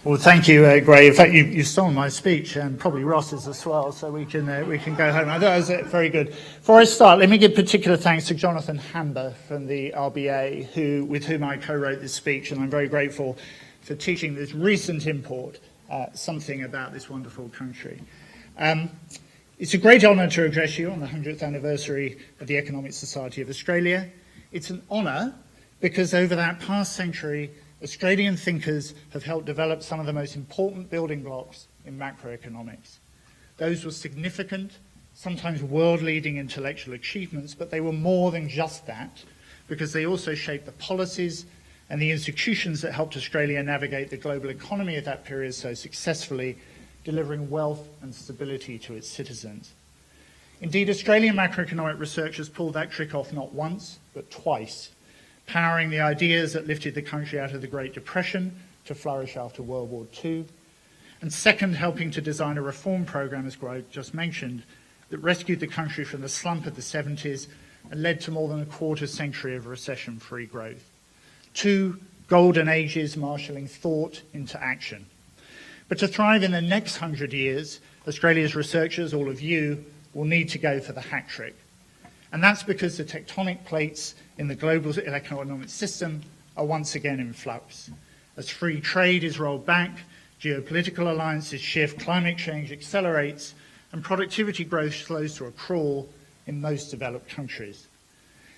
Well, thank you, Gray. In fact, you stole my speech, and probably Ross's as well, so we can go home. I thought that was very good. Before I start, let me give particular thanks to Jonathan Hamber from the RBA, with whom I co-wrote this speech, and I'm very grateful for teaching this recent import something about this wonderful country. It's a great honour to address you on the 100th anniversary of the Economic Society of Australia. It's an honour because over that past century, Australian thinkers have helped develop some of the most important building blocks in macroeconomics. Those were significant, sometimes world-leading intellectual achievements, but they were more than just that, because they also shaped the policies and the institutions that helped Australia navigate the global economy of that period so successfully, delivering wealth and stability to its citizens. Indeed, Australian macroeconomic research has pulled that trick off not once, but twice, powering the ideas that lifted the country out of the Great Depression to flourish after World War II, and second, helping to design a reform program, as Greg just mentioned, that rescued the country from the slump of the 70s and led to more than a quarter century of recession-free growth. Two golden ages marshalling thought into action. But to thrive in the next 100 years, Australia's researchers, all of you, will need to go for the hat trick. And that's because the tectonic plates in the global economic system are once again in flux. As free trade is rolled back, geopolitical alliances shift, climate change accelerates, and productivity growth slows to a crawl in most developed countries.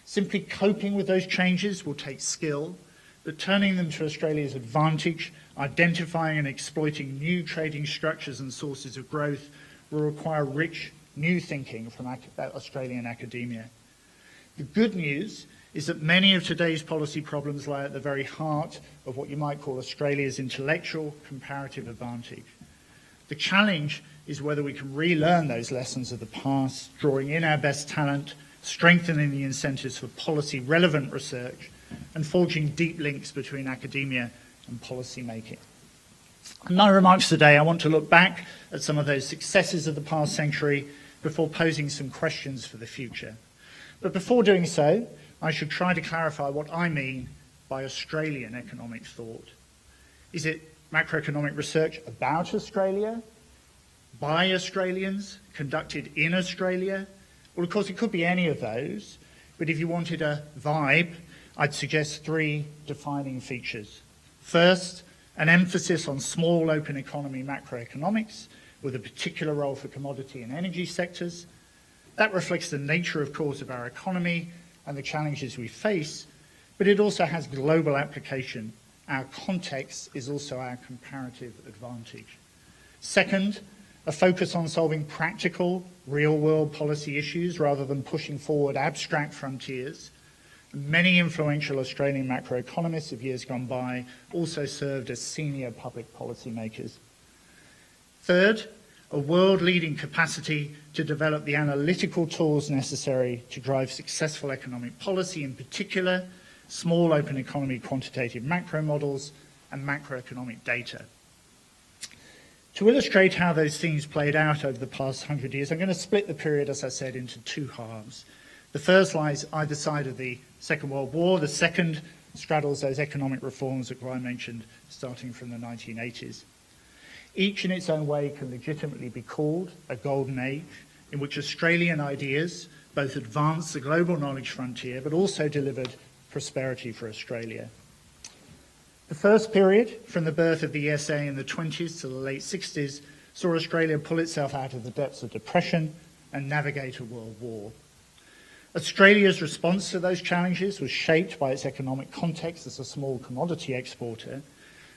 Simply coping with those changes will take skill, but turning them to Australia's advantage, identifying and exploiting new trading structures and sources of growth will require rich, new thinking from Australian academia. The good news is that many of today's policy problems lie at the very heart of what you might call Australia's intellectual comparative advantage. The challenge is whether we can relearn those lessons of the past, drawing in our best talent, strengthening the incentives for policy-relevant research, and forging deep links between academia and policy making. In my remarks today, I want to look back at some of those successes of the past century before posing some questions for the future. But before doing so, I should try to clarify what I mean by Australian economic thought. Is it macroeconomic research about Australia, by Australians, conducted in Australia? Well, of course, it could be any of those, but if you wanted a vibe, I'd suggest three defining features. First, an emphasis on small open economy macroeconomics with a particular role for commodity and energy sectors. That reflects the nature, of course, of our economy and the challenges we face, but it also has global application. Our context is also our comparative advantage. Second, a focus on solving practical, real-world policy issues rather than pushing forward abstract frontiers. Many influential Australian macroeconomists of years gone by also served as senior public policy makers. Third, a world-leading capacity to develop the analytical tools necessary to drive successful economic policy, in particular, small open economy quantitative macro models and macroeconomic data. To illustrate how those themes played out over the past 100 years, I'm going to split the period, as I said, into two halves. The first lies either side of the Second World War. The second straddles those economic reforms that I mentioned, starting from the 1980s. Each in its own way can legitimately be called a golden age in which Australian ideas both advanced the global knowledge frontier but also delivered prosperity for Australia. The first period, from the birth of the ESA in the 20s to the late 60s, saw Australia pull itself out of the depths of depression and navigate a world war. Australia's response to those challenges was shaped by its economic context as a small commodity exporter.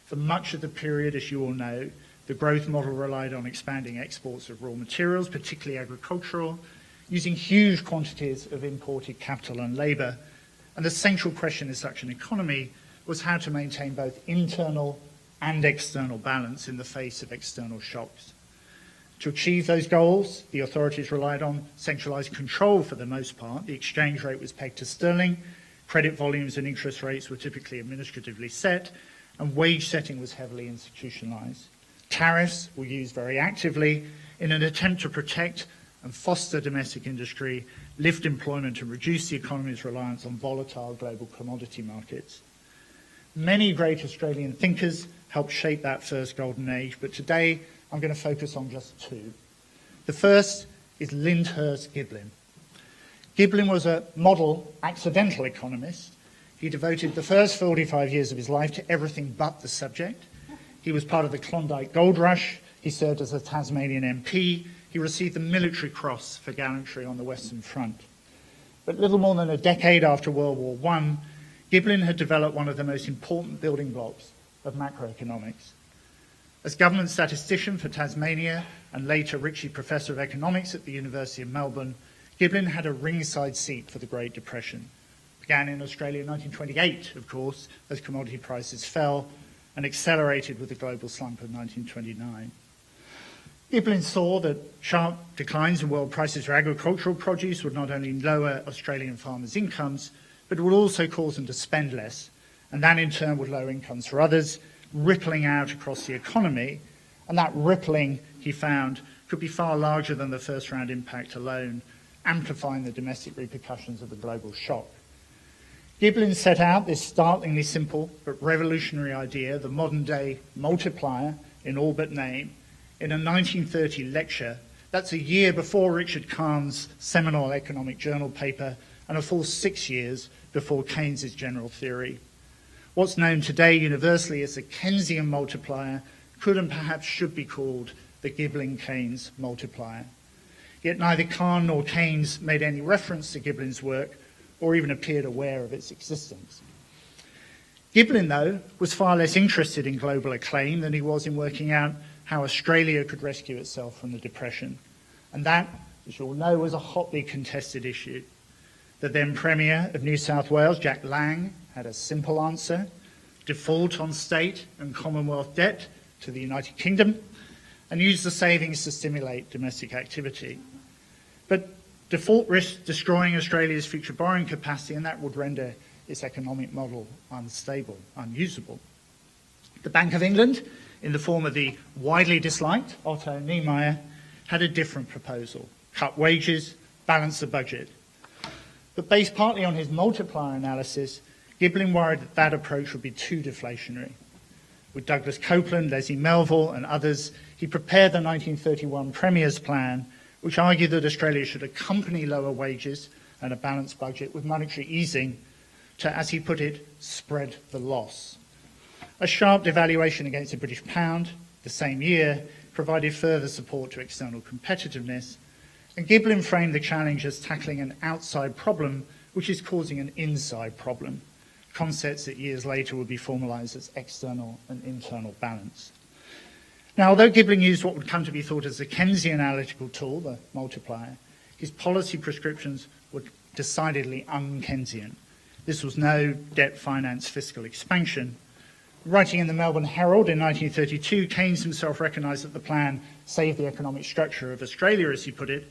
For much of the period, as you all know, the growth model relied on expanding exports of raw materials, particularly agricultural, using huge quantities of imported capital and labour. And the central question in such an economy was how to maintain both internal and external balance in the face of external shocks. To achieve those goals, the authorities relied on centralised control for the most part. The exchange rate was pegged to sterling, credit volumes and interest rates were typically administratively set, and wage setting was heavily institutionalised. Tariffs were used very actively in an attempt to protect and foster domestic industry, lift employment and reduce the economy's reliance on volatile global commodity markets. Many great Australian thinkers helped shape that first golden age, but today I'm going to focus on just two. The first is Lyndhurst Giblin. Giblin was a model accidental economist. He devoted the first 45 years of his life to everything but the subject. He was part of the Klondike Gold Rush. He served as a Tasmanian MP. He received the Military Cross for gallantry on the Western Front. But little more than a decade after World War I, Giblin had developed one of the most important building blocks of macroeconomics. As government statistician for Tasmania and later Ritchie Professor of Economics at the University of Melbourne, Giblin had a ringside seat for the Great Depression. It began in Australia in 1928, of course, as commodity prices fell, and accelerated with the global slump of 1929. Giblin saw that sharp declines in world prices for agricultural produce would not only lower Australian farmers' incomes, but would also cause them to spend less, and that in turn would lower incomes for others, rippling out across the economy, and that rippling, he found, could be far larger than the first round impact alone, amplifying the domestic repercussions of the global shock. Giblin set out this startlingly simple but revolutionary idea, the modern-day multiplier in all but name, in a 1930 lecture. That's a year before Richard Kahn's seminal economic journal paper and a full 6 years before Keynes's general theory. What's known today universally as the Keynesian multiplier could and perhaps should be called the Giblin Kanes multiplier. Yet neither Kahn nor Keynes made any reference to Giblin's work or even appeared aware of its existence. Giblin, though, was far less interested in global acclaim than he was in working out how Australia could rescue itself from the Depression. And that, as you all know, was a hotly contested issue. The then Premier of New South Wales, Jack Lang, had a simple answer: default on state and Commonwealth debt to the United Kingdom and use the savings to stimulate domestic activity. But default risked destroying Australia's future borrowing capacity, and that would render its economic model unstable, unusable. The Bank of England, in the form of the widely disliked Otto Niemeyer, had a different proposal: cut wages, balance the budget. But based partly on his multiplier analysis, Giblin worried that that approach would be too deflationary. With Douglas Copeland, Leslie Melville and others, he prepared the 1931 Premier's Plan, which argued that Australia should accompany lower wages and a balanced budget with monetary easing to, as he put it, spread the loss. A sharp devaluation against the British pound the same year provided further support to external competitiveness, and Giblin framed the challenge as tackling an outside problem which is causing an inside problem, concepts that years later would be formalised as external and internal balance. Now, although Giblin used what would come to be thought as the Keynesian analytical tool, the multiplier, his policy prescriptions were decidedly un-Keynesian. This was no debt finance fiscal expansion. Writing in the Melbourne Herald in 1932, Keynes himself recognised that the plan saved the economic structure of Australia, as he put it,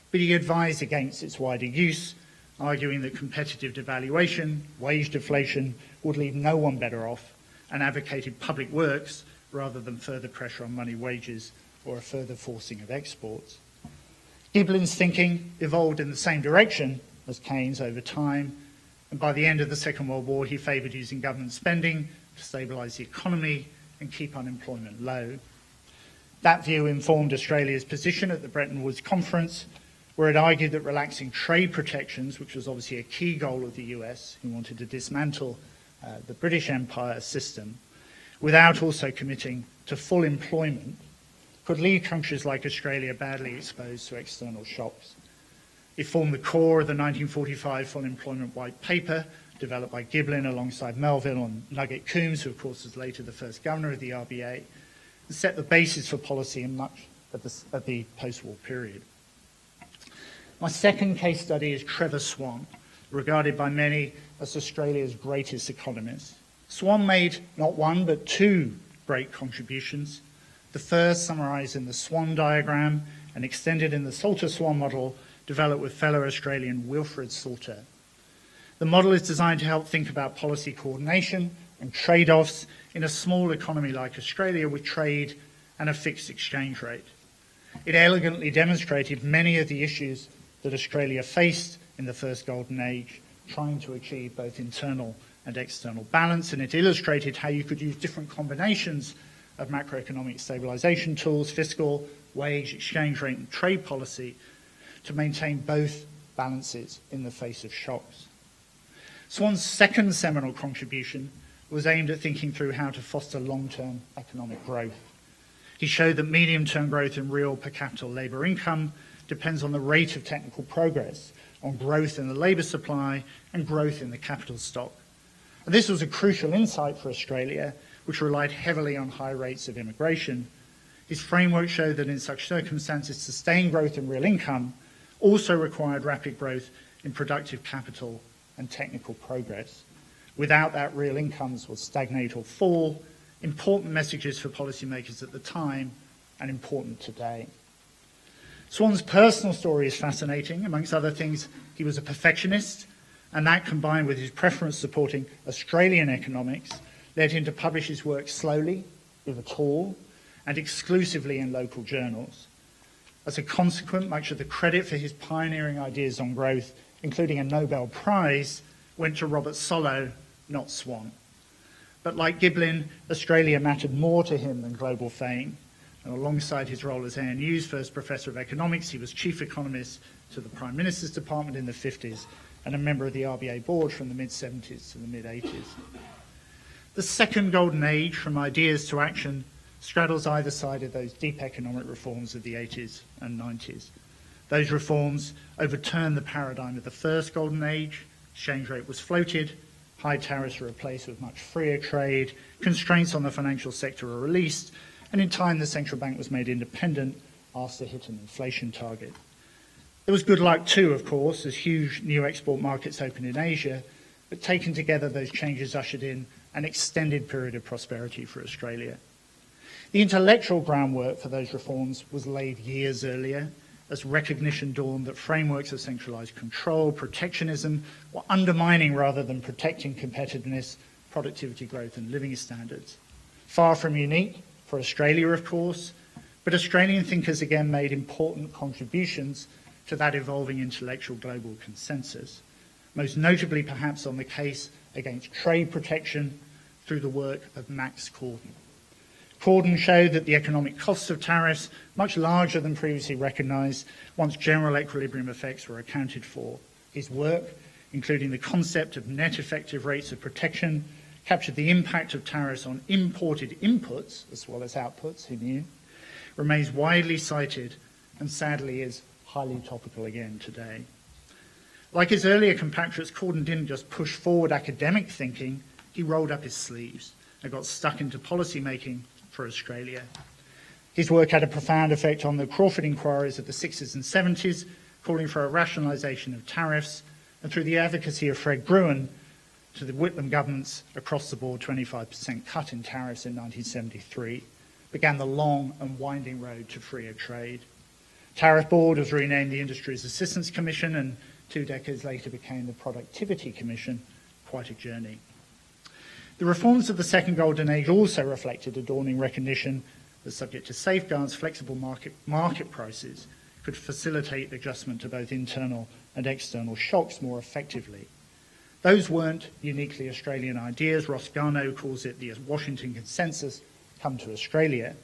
but he advised against its wider use, arguing that competitive devaluation, wage deflation would leave no one better off, and advocated public works rather than further pressure on money wages or a further forcing of exports. Giblin's thinking evolved in the same direction as Keynes over time, and by the end of the Second World War he favoured using government spending to stabilise the economy and keep unemployment low. That view informed Australia's position at the Bretton Woods Conference, where it argued that relaxing trade protections, which was obviously a key goal of the US, who wanted to dismantle the British Empire system, without also committing to full employment, could leave countries like Australia badly exposed to external shocks. It formed the core of the 1945 Full Employment White Paper, developed by Giblin alongside Melville and Nugget Coombs, who of course was later the first governor of the RBA, and set the basis for policy in much of the post-war period. My second case study is Trevor Swan, regarded by many as Australia's greatest economist. Swan made not one but two great contributions. The first, summarised in the Swan diagram and extended in the Salter-Swan model, developed with fellow Australian Wilfred Salter. The model is designed to help think about policy coordination and trade-offs in a small economy like Australia with trade and a fixed exchange rate. It elegantly demonstrated many of the issues that Australia faced in the first golden age, trying to achieve both internal and external balance, and it illustrated how you could use different combinations of macroeconomic stabilization tools, fiscal, wage, exchange rate, and trade policy to maintain both balances in the face of shocks. Swan's second seminal contribution was aimed at thinking through how to foster long-term economic growth. He showed that medium-term growth in real per capita labour income depends on the rate of technical progress, on growth in the labour supply and growth in the capital stock. And this was a crucial insight for Australia, which relied heavily on high rates of immigration. His framework showed that in such circumstances, sustained growth in real income also required rapid growth in productive capital and technical progress. Without that, real incomes will stagnate or fall, important messages for policymakers at the time and important today. Swan's personal story is fascinating. Amongst other things, he was a perfectionist, and that, combined with his preference supporting Australian economics, led him to publish his work slowly, if at all, and exclusively in local journals. As a consequence, much of the credit for his pioneering ideas on growth, including a Nobel Prize, went to Robert Solow, not Swan. But like Giblin, Australia mattered more to him than global fame. And alongside his role as ANU's first Professor of Economics, he was Chief Economist to the Prime Minister's Department in the 50s and a member of the RBA board from the mid-70s to the mid-80s. The second golden age, from ideas to action, straddles either side of those deep economic reforms of the 80s and 90s. Those reforms overturned the paradigm of the first golden age. Exchange rate was floated, high tariffs were replaced with much freer trade, constraints on the financial sector were released, and in time the central bank was made independent, asked to hit an inflation target. There was good luck too, of course, as huge new export markets opened in Asia, but taken together those changes ushered in an extended period of prosperity for Australia. The intellectual groundwork for those reforms was laid years earlier, as recognition dawned that frameworks of centralised control, protectionism, were undermining rather than protecting competitiveness, productivity growth and living standards. Far from unique for Australia, of course, but Australian thinkers again made important contributions to that evolving intellectual global consensus, most notably perhaps on the case against trade protection through the work of Max Corden. Corden showed that the economic costs of tariffs, much larger than previously recognised, once general equilibrium effects were accounted for. His work, including the concept of net effective rates of protection, captured the impact of tariffs on imported inputs as well as outputs, who knew, remains widely cited and sadly is highly topical again today. Like his earlier compatriots, Corden didn't just push forward academic thinking, he rolled up his sleeves and got stuck into policy making for Australia. His work had a profound effect on the Crawford inquiries of the 60s and 70s, calling for a rationalisation of tariffs, and through the advocacy of Fred Gruen to the Whitlam government's across-the-board 25% cut in tariffs in 1973, began the long and winding road to freer trade. Tariff Board was renamed the Industries Assistance Commission and 2 decades later became the Productivity Commission, quite a journey. The reforms of the second golden age also reflected a dawning recognition that, subject to safeguards, flexible market prices could facilitate adjustment to both internal and external shocks more effectively. Those weren't uniquely Australian ideas. Ross Garnaut calls it the Washington Consensus come to Australia.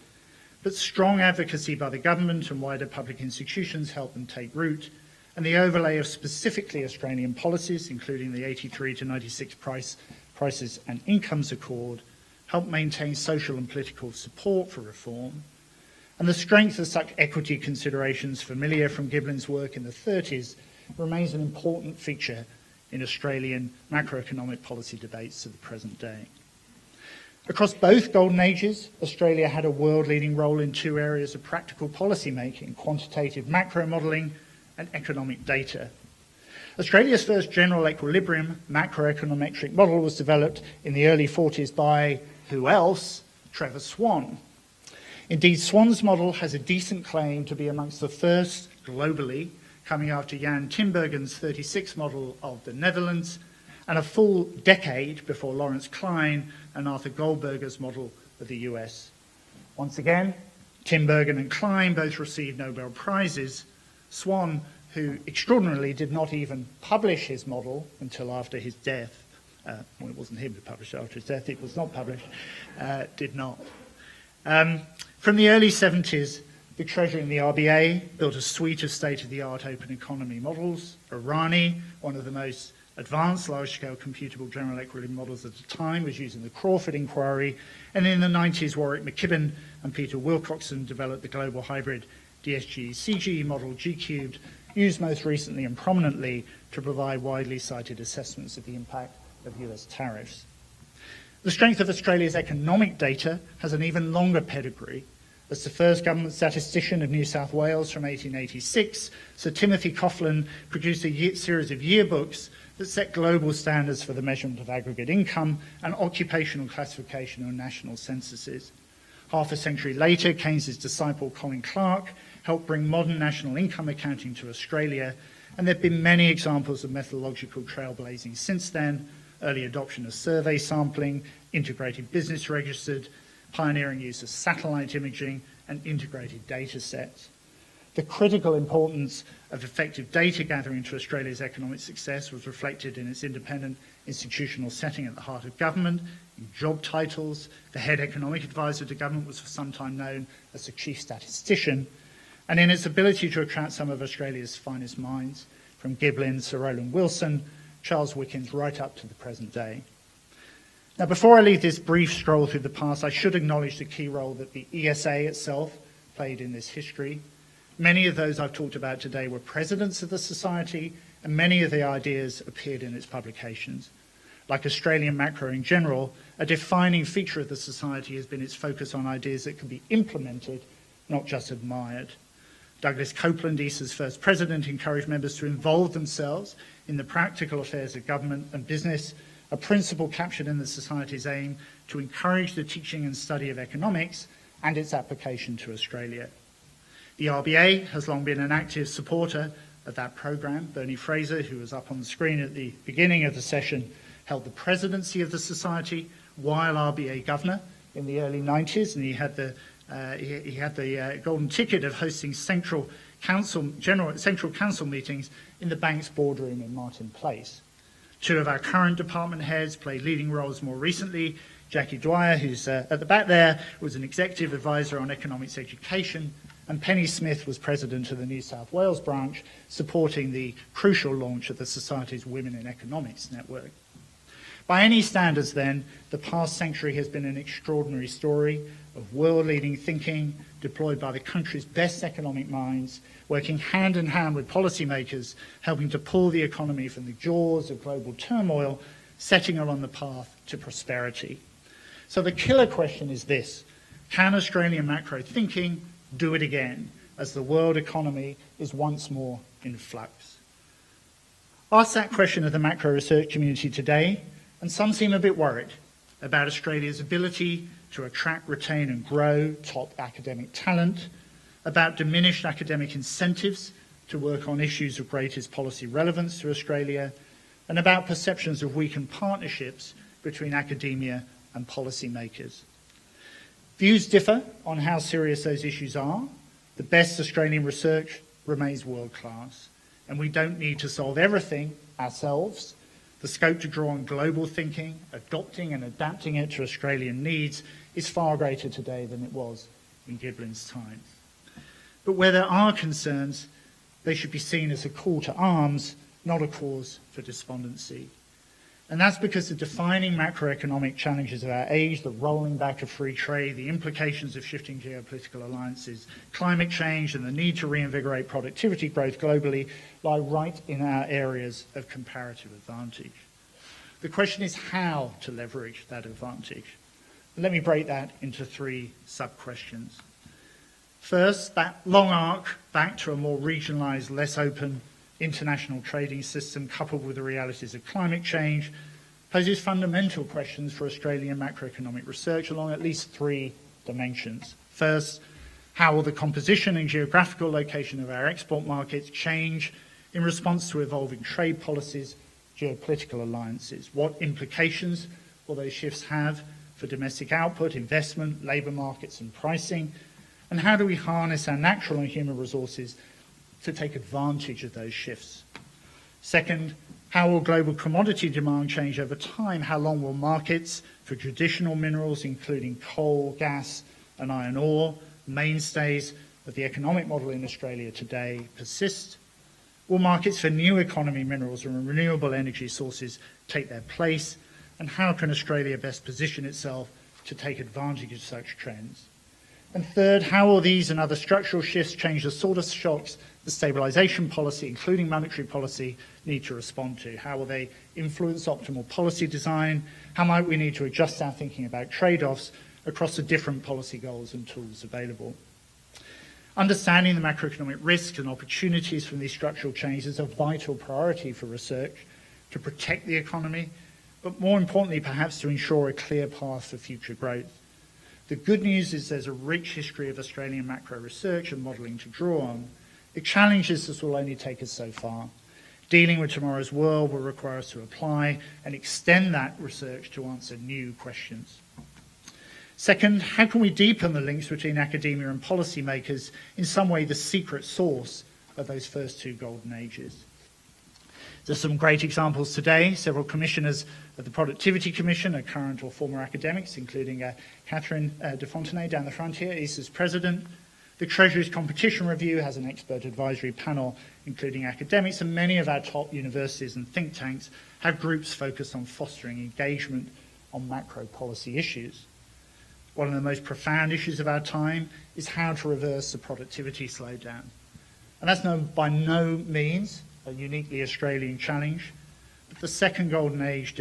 But strong advocacy by the government and wider public institutions helped them take root, and the overlay of specifically Australian policies, including the 83 to 96 Prices and Incomes Accord, helped maintain social and political support for reform. And the strength of such equity considerations, familiar from Giblin's work in the 30s, remains an important feature in Australian macroeconomic policy debates to the present day. Across both golden ages, Australia had a world-leading role in 2 areas of practical policy making: quantitative macro modelling and economic data. Australia's first general equilibrium macroeconometric model was developed in the early 40s by, who else? Trevor Swan. Indeed, Swan's model has a decent claim to be amongst the first globally, coming after Jan Tinbergen's 36 model of the Netherlands, and a full decade before Lawrence Klein and Arthur Goldberger's model of the US. Once again, Tinbergen and Klein both received Nobel Prizes. Swan, who extraordinarily did not even publish his model until after his death, well, it wasn't him who published it after his death, it was not published, did not. From the early 70s, the Treasury and the RBA built a suite of state-of-the-art open economy models. Irani, one of the most advanced large-scale computable general equilibrium models at the time, was using the Crawford inquiry. And in the 90s, Warwick McKibben and Peter Wilcoxon developed the global hybrid DSG-CGE model, G-cubed, used most recently and prominently to provide widely cited assessments of the impact of US tariffs. The strength of Australia's economic data has an even longer pedigree. As the first government statistician of New South Wales from 1886, Sir Timothy Coughlin produced a series of yearbooks that set global standards for the measurement of aggregate income and occupational classification on national censuses. Half a century later, Keynes's disciple Colin Clark helped bring modern national income accounting to Australia, and there have been many examples of methodological trailblazing since then: early adoption of survey sampling, integrated business registered, pioneering use of satellite imaging, and integrated data sets. The critical importance of effective data gathering to Australia's economic success was reflected in its independent institutional setting at the heart of government, in job titles. The head economic advisor to government was for some time known as the chief statistician, and in its ability to attract some of Australia's finest minds, from Giblin, Sir Rowland Wilson, Charles Wickens, right up to the present day. Now, before I leave this brief stroll through the past, I should acknowledge the key role that the ESA itself played in this history. Many of those I've talked about today were presidents of the Society, and many of the ideas appeared in its publications. Like Australian macro in general, a defining feature of the Society has been its focus on ideas that can be implemented, not just admired. Douglas Copeland, ESA's first president, encouraged members to involve themselves in the practical affairs of government and business, a principle captured in the Society's aim to encourage the teaching and study of economics and its application to Australia. The RBA has long been an active supporter of that program. Bernie Fraser, who was up on the screen at the beginning of the session, held the presidency of the Society while RBA governor in the early 90s, and he had the golden ticket of hosting central council meetings in the bank's boardroom in Martin Place. Two of our current department heads played leading roles more recently. Jackie Dwyer, who's at the back there, was an executive advisor on economics education, and Penny Smith was president of the New South Wales branch, supporting the crucial launch of the Society's Women in Economics network. By any standards, then, the past century has been an extraordinary story of world-leading thinking deployed by the country's best economic minds, working hand in hand with policymakers, helping to pull the economy from the jaws of global turmoil, setting it on the path to prosperity. So the killer question is this: can Australian macro thinking do it again as the world economy is once more in flux? Ask that question of the macro research community today, and some seem a bit worried about Australia's ability to attract, retain and grow top academic talent, about diminished academic incentives to work on issues of greatest policy relevance to Australia, and about perceptions of weakened partnerships between academia and policymakers. Views differ on how serious those issues are. The best Australian research remains world-class, and we don't need to solve everything ourselves. The scope to draw on global thinking, adopting and adapting it to Australian needs, is far greater today than it was in Giblin's time. But where there are concerns, they should be seen as a call to arms, not a cause for despondency. And that's because the defining macroeconomic challenges of our age, the rolling back of free trade, the implications of shifting geopolitical alliances, climate change, and the need to reinvigorate productivity growth globally lie right in our areas of comparative advantage. The question is how to leverage that advantage. Let me break that into three sub-questions. First, that long arc back to a more regionalised, less open international trading system, coupled with the realities of climate change, poses fundamental questions for Australian macroeconomic research along at least three dimensions. First, how will the composition and geographical location of our export markets change in response to evolving trade policies, geopolitical alliances? What implications will those shifts have for domestic output, investment, labour markets and pricing? And how do we harness our natural and human resources to take advantage of those shifts? Second, How will global commodity demand change over time? How long will markets for traditional minerals, including coal, gas, and iron ore, mainstays of the economic model in Australia today, persist? Will markets for new economy minerals and renewable energy sources take their place? And how can Australia best position itself to take advantage of such trends? And third, how will these and other structural shifts change the sort of shocks the stabilisation policy, including monetary policy, need to respond to? How will they influence optimal policy design? How might we need to adjust our thinking about trade-offs across the different policy goals and tools available? Understanding the macroeconomic risks and opportunities from these structural changes is a vital priority for research to protect the economy, but more importantly, perhaps to ensure a clear path for future growth. The good news is there's a rich history of Australian macro research and modelling to draw on. The challenge is this will only take us so far. Dealing with tomorrow's world will require us to apply and extend that research to answer new questions. Second, how can we deepen the links between academia and policymakers, in some way the secret source of those first two golden ages? There's some great examples today. Several commissioners of the Productivity Commission are current or former academics, including Catherine de Fontenay down the front here, ESA's president. The Treasury's Competition Review has an expert advisory panel, including academics, and many of our top universities and think tanks have groups focused on fostering engagement on macro policy issues. One of the most profound issues of our time is how to reverse the productivity slowdown. And that's by no means a uniquely Australian challenge, but the second golden age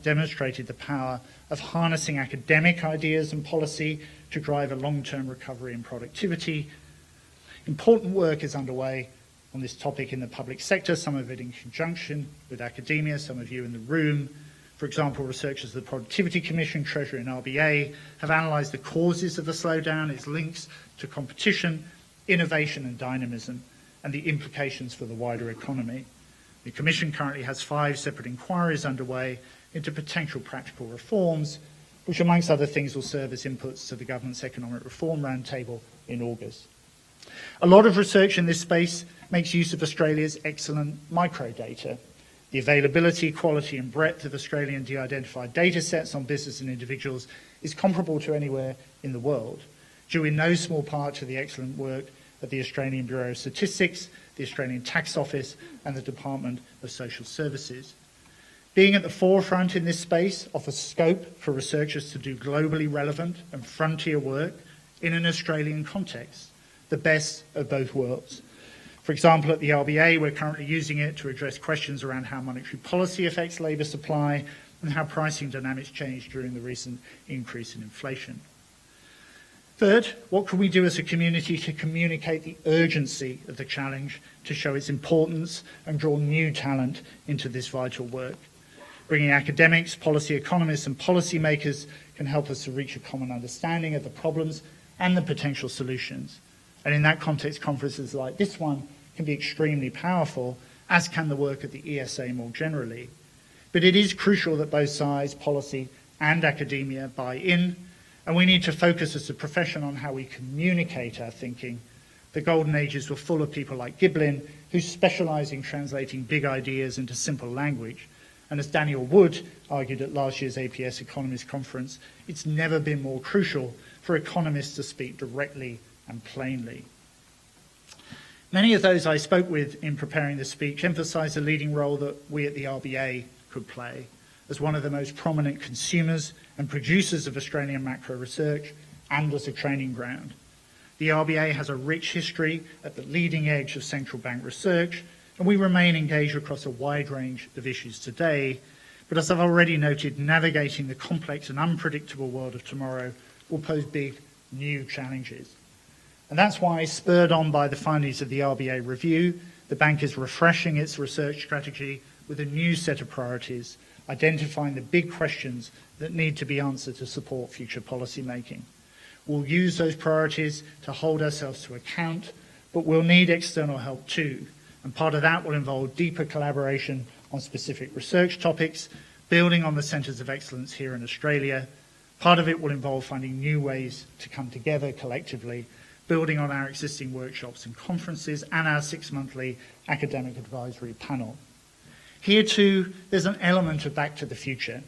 demonstrated the power of harnessing academic ideas and policy to drive a long-term recovery in productivity. Important work is underway on this topic in the public sector, some of it in conjunction with academia, some of you in the room. For example, researchers of the Productivity Commission, Treasury and RBA have analysed the causes of the slowdown, its links to competition, innovation and dynamism, and the implications for the wider economy. The Commission currently has 5 separate inquiries underway into potential practical reforms, which amongst other things will serve as inputs to the government's economic reform roundtable in August. A lot of research in this space makes use of Australia's excellent microdata. The availability, quality and breadth of Australian de-identified data sets on business and individuals is comparable to anywhere in the world, due in no small part to the excellent work of the Australian Bureau of Statistics, the Australian Tax Office and the Department of Social Services. Being at the forefront in this space offers scope for researchers to do globally relevant and frontier work in an Australian context, the best of both worlds. For example, at the RBA, we're currently using it to address questions around how monetary policy affects labour supply and how pricing dynamics changed during the recent increase in inflation. Third, what can we do as a community to communicate the urgency of the challenge, to show its importance and draw new talent into this vital work? Bringing academics, policy economists and policymakers can help us to reach a common understanding of the problems and the potential solutions. And in that context, conferences like this one can be extremely powerful, as can the work of the ESA more generally. But it is crucial that both sides, policy and academia, buy in, and we need to focus as a profession on how we communicate our thinking. The golden ages were full of people like Giblin, who specialise in translating big ideas into simple language. And as Daniel Wood argued at last year's APS Economist Conference, it's never been more crucial for economists to speak directly and plainly. Many of those I spoke with in preparing this speech emphasised the leading role that we at the RBA could play as one of the most prominent consumers and producers of Australian macro research and as a training ground. The RBA has a rich history at the leading edge of central bank research, and we remain engaged across a wide range of issues today. But as I've already noted, navigating the complex and unpredictable world of tomorrow will pose big new challenges. And that's why, spurred on by the findings of the RBA review, the bank is refreshing its research strategy with a new set of priorities, identifying the big questions that need to be answered to support future policy making. We'll use those priorities to hold ourselves to account, but we'll need external help too. And part of that will involve deeper collaboration on specific research topics, building on the centres of excellence here in Australia. Part of it will involve finding new ways to come together collectively, building on our existing workshops and conferences and our 6-monthly academic advisory panel. Here too, there's an element of back to the future.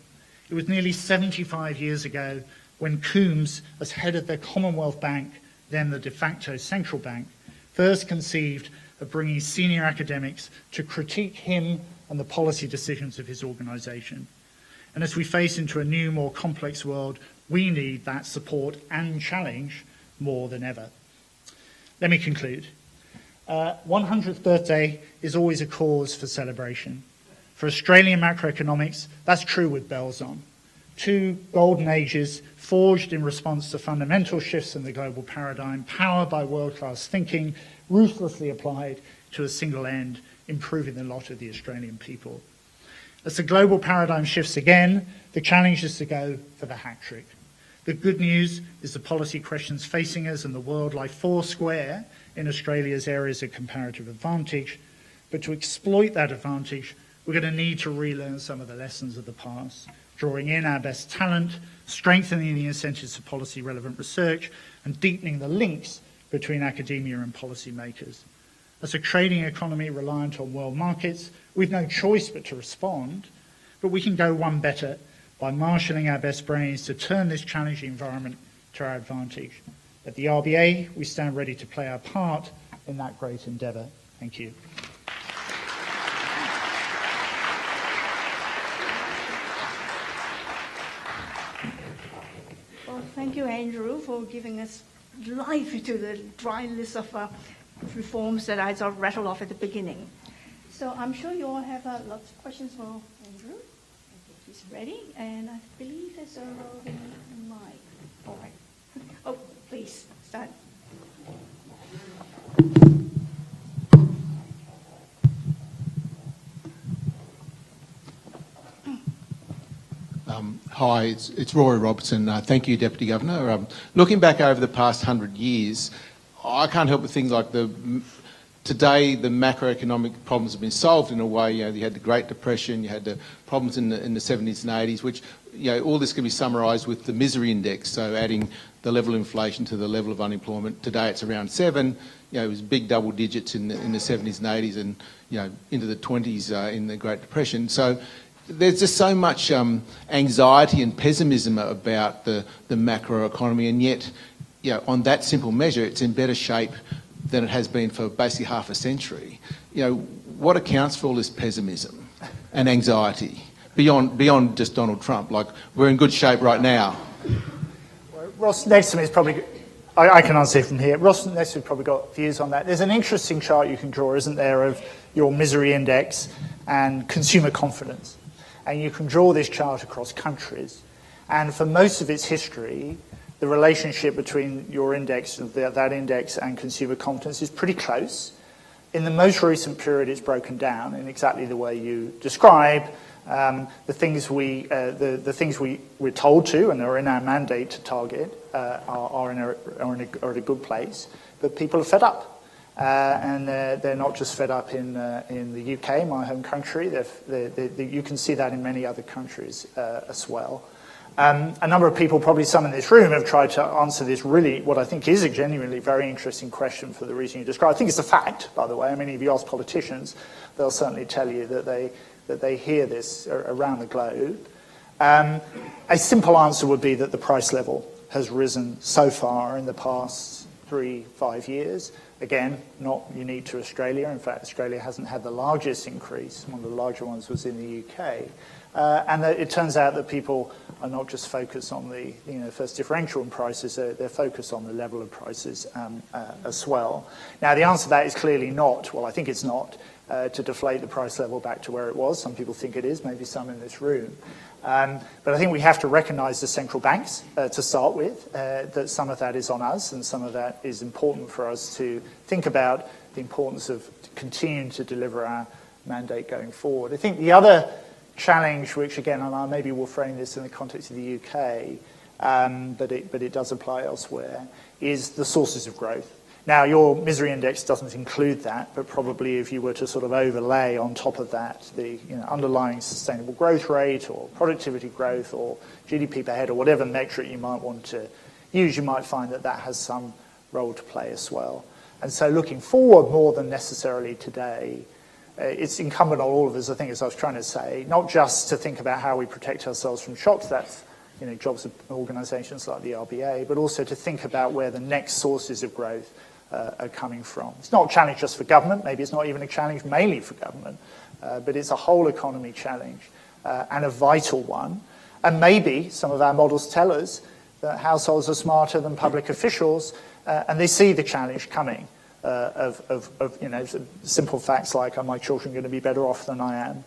It was nearly 75 years ago when Coombs, as head of the Commonwealth Bank, then the de facto central bank, first conceived of bringing senior academics to critique him and the policy decisions of his organisation. And as we face into a new, more complex world, we need that support and challenge more than ever. Let me conclude. 100th birthday is always a cause for celebration. For Australian macroeconomics, that's true with bells on. 2 golden ages forged in response to fundamental shifts in the global paradigm, powered by world-class thinking, ruthlessly applied to a single end, improving the lot of the Australian people. As the global paradigm shifts again, the challenge is to go for the hat trick. The good news is the policy questions facing us and the world lie foursquare in Australia's areas of comparative advantage, but to exploit that advantage, we're going to need to relearn some of the lessons of the past, drawing in our best talent, strengthening the incentives of policy-relevant research, and deepening the links between academia and policymakers. As a trading economy reliant on world markets, we've no choice but to respond, but we can go one better by marshalling our best brains to turn this challenging environment to our advantage. At the RBA, we stand ready to play our part in that great endeavour. Thank you. Well, thank you, Andrew, for giving us life to the dry list of reforms that I sort of rattled off at the beginning. So I'm sure you all have lots of questions for Andrew. He's ready, and I believe there's a roving mic. All right. Oh, please, start. Hi, it's Rory Robertson. Thank you, Deputy Governor. Looking back over the past 100 years, I can't help but think like today the macroeconomic problems have been solved in a way. You had the Great Depression, you had the problems in the 70s and 80s, which all this can be summarised with the misery index. So adding the level of inflation to the level of unemployment. Today it's around 7. It was big double digits in the 70s and 80s, and into the 20s in the Great Depression. So there's just so much anxiety and pessimism about the macroeconomy, and yet, on that simple measure, it's in better shape than it has been for basically half a century. What accounts for all this pessimism and anxiety beyond just Donald Trump? Like, we're in good shape right now. Well, Ross next to me is probably, I can answer it from here. Ross next to me has probably got views on that. There's an interesting chart you can draw, isn't there, of your misery index and consumer confidence. And you can draw this chart across countries. And for most of its history, the relationship between your index, that index, and consumer confidence is pretty close. In the most recent period, it's broken down in exactly the way you describe. The things we're told to and are in our mandate to target are at a good place, but people are fed up. And they're not just fed up in the UK, my home country. You can see that in many other countries as well. A number of people, probably some in this room, have tried to answer this really, what I think is a genuinely very interesting question for the reason you described. I think it's a fact, by the way. I mean, if you ask politicians, they'll certainly tell you that they hear this around the globe. A simple answer would be that the price level has risen so far in the past 3-5 years. Again, not unique to Australia. In fact, Australia hasn't had the largest increase. One of the larger ones was in the UK. And it turns out that people are not just focused on the first differential in prices, they're focused on the level of prices as well. Now, the answer to that is clearly not, well, I think it's not, to deflate the price level back to where it was. Some people think it is, maybe some in this room. But I think we have to recognise the central banks to start with, that some of that is on us and some of that is important for us to think about the importance of continuing to deliver our mandate going forward. I think the other challenge, which again, and I maybe will frame this in the context of the UK, but it does apply elsewhere, is the sources of growth. Now, your misery index doesn't include that, but probably if you were to sort of overlay on top of that the underlying sustainable growth rate or productivity growth or GDP per head or whatever metric you might want to use, you might find that that has some role to play as well. And so looking forward more than necessarily today, it's incumbent on all of us, I think, as I was trying to say, not just to think about how we protect ourselves from shocks, that's jobs of organisations like the RBA, but also to think about where the next sources of growth are coming from. It's not a challenge just for government, maybe it's not even a challenge mainly for government, but it's a whole economy challenge and a vital one. And maybe some of our models tell us that households are smarter than public officials and they see the challenge coming of simple facts like, are my children going to be better off than I am?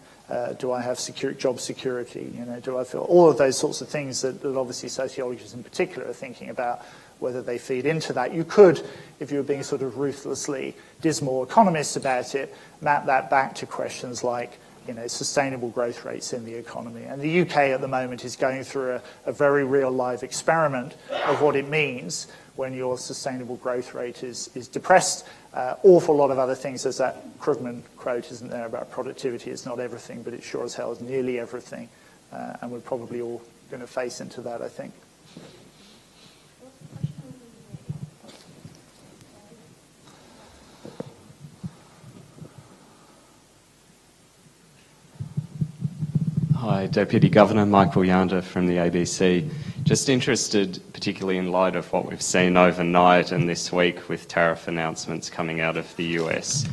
Do I have job security? Do I feel all of those sorts of things that obviously sociologists in particular are thinking about, whether they feed into that. You could, if you were being sort of ruthlessly dismal economists about it, map that back to questions like sustainable growth rates in the economy. And the UK at the moment is going through a very real live experiment of what it means when your sustainable growth rate is depressed. Awful lot of other things. There's that Krugman quote, isn't there, about productivity is not everything, but it sure as hell is nearly everything. And we're probably all going to face into that, I think. Hi, Deputy Governor Michael Yander from the ABC. Just interested, particularly in light of what we've seen overnight and this week with tariff announcements coming out of the US,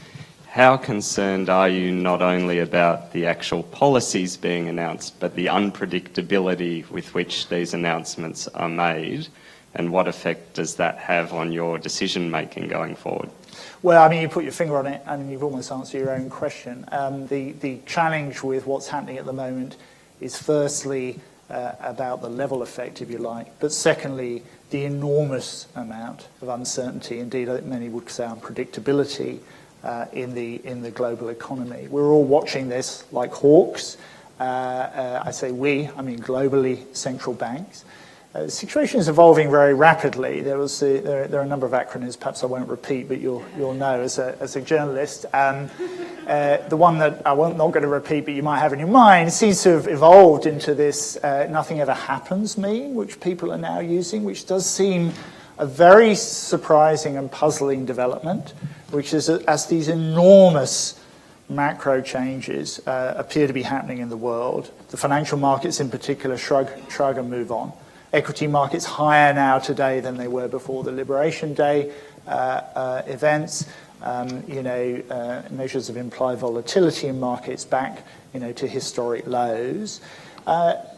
how concerned are you not only about the actual policies being announced, but the unpredictability with which these announcements are made, and what effect does that have on your decision-making going forward? Well, I mean, you put your finger on it, and you've almost answered your own question. The challenge with what's happening at the moment is firstly about the level effect, if you like, but secondly, the enormous amount of uncertainty, indeed many would say unpredictability, in the global economy. We're all watching this like hawks. I say we, I mean globally, central banks. The situation is evolving very rapidly. There are a number of acronyms, perhaps I won't repeat, but you'll know as a journalist. The one that I'm not going to repeat, but you might have in your mind, seems to have evolved into this nothing ever happens meme, which people are now using, which does seem a very surprising and puzzling development, which is as these enormous macro changes appear to be happening in the world, the financial markets in particular shrug and move on. Equity markets higher now today than they were before the Liberation Day events. Measures of implied volatility in markets back, to historic lows.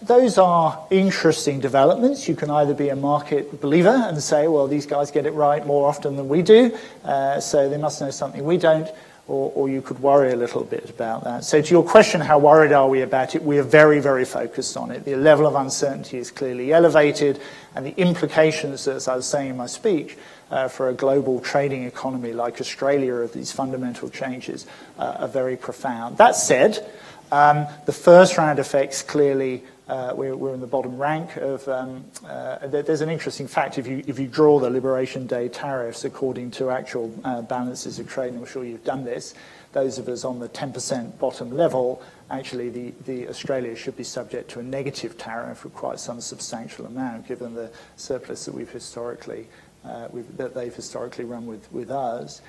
Those are interesting developments. You can either be a market believer and say, well, these guys get it right more often than we do, so they must know something we don't, or you could worry a little bit about that. So to your question, how worried are we about it? We are very, very focused on it. The level of uncertainty is clearly elevated, and the implications, as I was saying in my speech, for a global trading economy like Australia of these fundamental changes are very profound. That said, the first round effects clearly, we're in the bottom rank of, there's an interesting fact, if you draw the Liberation Day tariffs according to actual balances of trade, and I'm sure you've done this, those of us on the 10% bottom level, actually the Australia should be subject to a negative tariff for quite some substantial amount, given the surplus that we've historically, that they've historically run with us.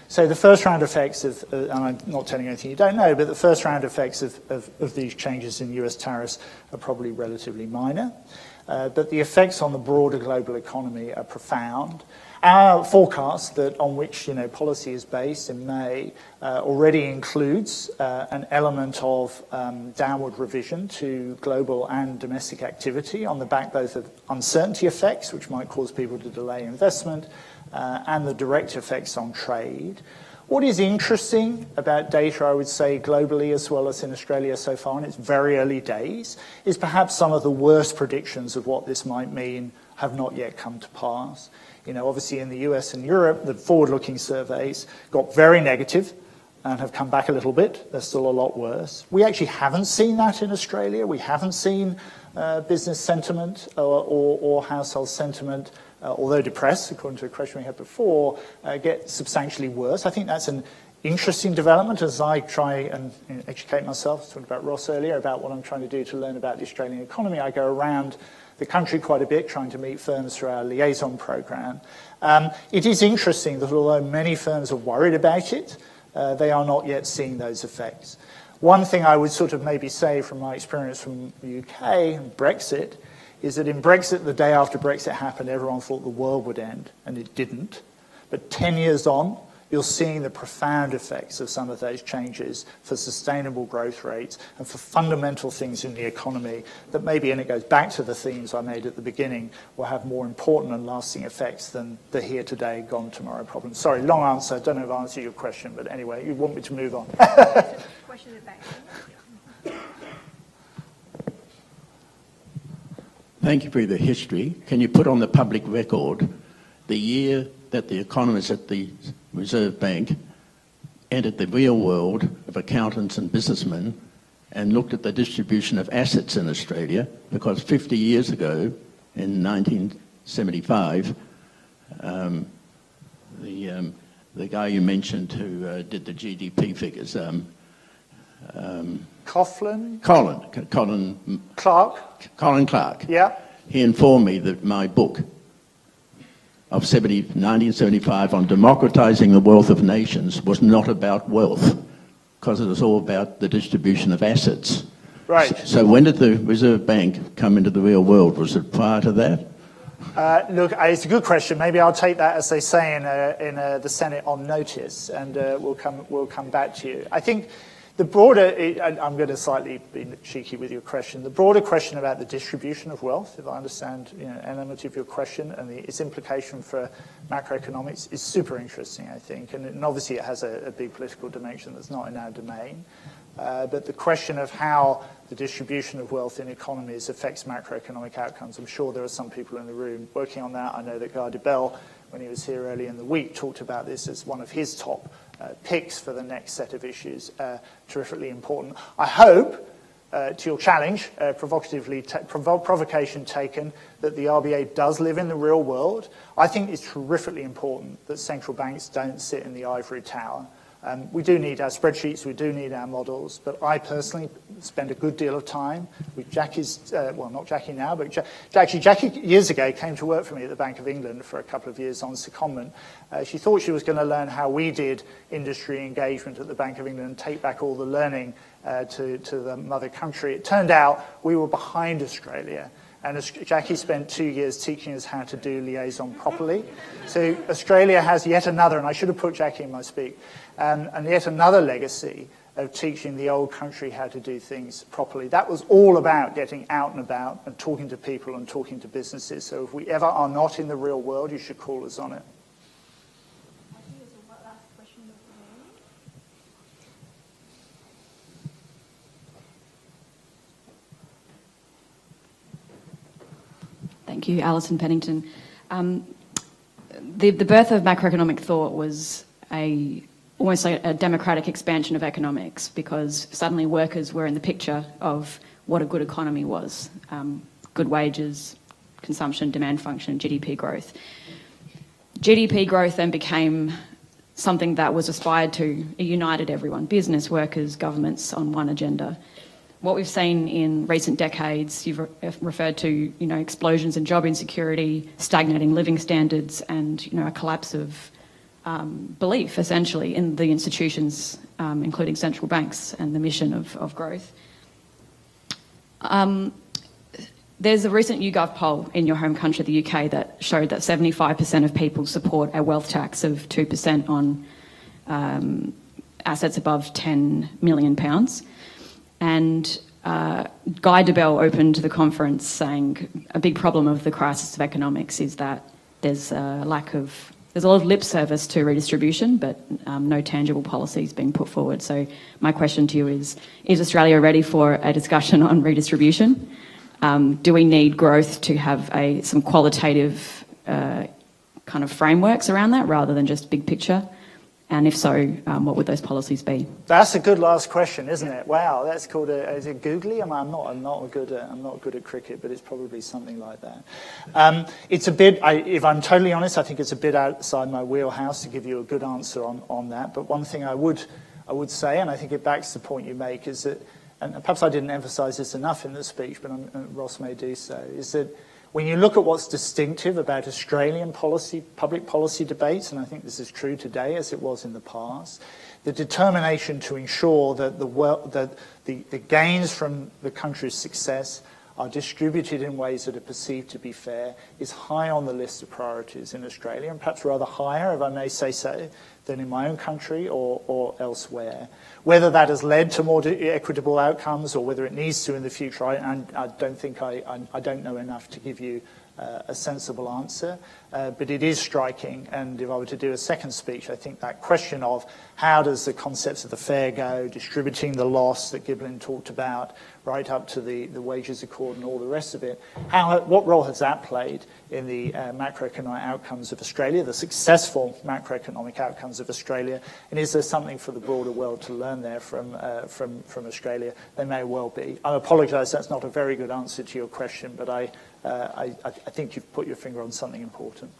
So the first round effects of, and I'm not telling you anything you don't know, but the first round effects of these changes in US tariffs are probably relatively minor. But the effects on the broader global economy are profound. Our forecast on which policy is based in May already includes an element of downward revision to global and domestic activity on the back both of uncertainty effects, which might cause people to delay investment, and the direct effects on trade. What is interesting about data, I would say, globally as well as in Australia so far, and it's very early days, is perhaps some of the worst predictions of what this might mean have not yet come to pass. Obviously in the US and Europe, the forward-looking surveys got very negative and have come back a little bit. They're still a lot worse. We actually haven't seen that in Australia. We haven't seen business sentiment or household sentiment, although depressed, according to a question we had before, get substantially worse. I think that's an interesting development as I try and educate myself. I was talking about Ross earlier about what I'm trying to do to learn about the Australian economy. I go around the country quite a bit trying to meet firms through our liaison program. It is interesting that although many firms are worried about it, They are not yet seeing those effects. One thing I would sort of maybe say from my experience from the UK and Brexit is that in Brexit, the day after Brexit happened, everyone thought the world would end, and it didn't. But 10 years on, you're seeing the profound effects of some of those changes for sustainable growth rates and for fundamental things in the economy that maybe, and it goes back to the themes I made at the beginning, will have more important and lasting effects than the here today, gone tomorrow problem. Sorry, long answer. I don't know if I answered your question, but anyway, you want me to move on. Question at the back. Thank you for the history. Can you put on the public record the year that the economists at the Reserve Bank entered the real world of accountants and businessmen and looked at the distribution of assets in Australia? Because 50 years ago, in 1975, the guy you mentioned who did the GDP figures, Coughlin? Colin Clark. Yeah. He informed me that my book of 1975 on democratising the wealth of nations was not about wealth, because it was all about the distribution of assets. Right. So when did the Reserve Bank come into the real world? Was it prior to that? Look, it's a good question. Maybe I'll take that, as they say in the Senate, on notice, and we'll come back to you. I think the broader, I'm going to slightly be cheeky with your question, the broader question about the distribution of wealth, if I understand an element of your question, and its implication for macroeconomics is super interesting, I think. And obviously it has a big political dimension that's not in our domain. But the question of how the distribution of wealth in economies affects macroeconomic outcomes, I'm sure there are some people in the room working on that. I know that Guy Debelle, when he was here earlier in the week, talked about this as one of his top picks for the next set of issues. Terrifically important. I hope, to your challenge, provocation taken, that the RBA does live in the real world. I think it's terrifically important that central banks don't sit in the ivory tower. We do need our spreadsheets, we do need our models, but I personally spend a good deal of time with Jackie's, well, not Jackie now, but Jackie years ago came to work for me at the Bank of England for a couple of years on secondment. She thought she was going to learn how we did industry engagement at the Bank of England and take back all the learning to the mother country. It turned out we were behind Australia. And Jackie spent 2 years teaching us how to do liaison properly. So Australia has yet another, and I should have put Jackie in my speak, and yet another legacy of teaching the old country how to do things properly. That was all about getting out and about and talking to people and talking to businesses. So if we ever are not in the real world, you should call us on it. I think there's a last question. Thank you, Alison Pennington. The birth of macroeconomic thought was almost like a democratic expansion of economics, because suddenly workers were in the picture of what a good economy was. Good wages, consumption, demand function, GDP growth. GDP growth then became something that was aspired to. It united everyone, business, workers, governments, on one agenda. What we've seen in recent decades, you've referred to, explosions in job insecurity, stagnating living standards, and, a collapse of belief, essentially, in the institutions, including central banks and the mission of growth. There's a recent YouGov poll in your home country, the UK, that showed that 75% of people support a wealth tax of 2% on assets above £10 million. And Guy Debelle opened the conference saying a big problem of the crisis of economics is that there's a lot of lip service to redistribution, but no tangible policies being put forward. So my question to you is Australia ready for a discussion on redistribution? Do we need growth to have some qualitative kind of frameworks around that rather than just big picture? And if so, what would those policies be? That's a good last question, isn't it? Wow, that's called is it googly? I'm not good at cricket, but it's probably something like that. It's a bit. If I'm totally honest, I think it's a bit outside my wheelhouse to give you a good answer on that. But one thing I would say, and I think it backs the point you make, is that, and perhaps I didn't emphasise this enough in the speech, but Ross may do so, is that When you look at what's distinctive about Australian policy, public policy debates, and I think this is true today as it was in the past, the determination to ensure that the gains from the country's success are distributed in ways that are perceived to be fair is high on the list of priorities in Australia, and perhaps rather higher, if I may say so, than in my own country or elsewhere. Whether that has led to more equitable outcomes or whether it needs to in the future, I don't think I don't know enough to give you a sensible answer, but it is striking. And if I were to do a second speech, I think that question of how does the concepts of the fair go, distributing the loss that Giblin talked about, right up to the wages accord and all the rest of it, what role has that played in the macroeconomic outcomes of Australia, the successful macroeconomic outcomes of Australia, and is there something for the broader world to learn there from Australia? There may well be. I apologise, that's not a very good answer to your question, but I think you've put your finger on something important.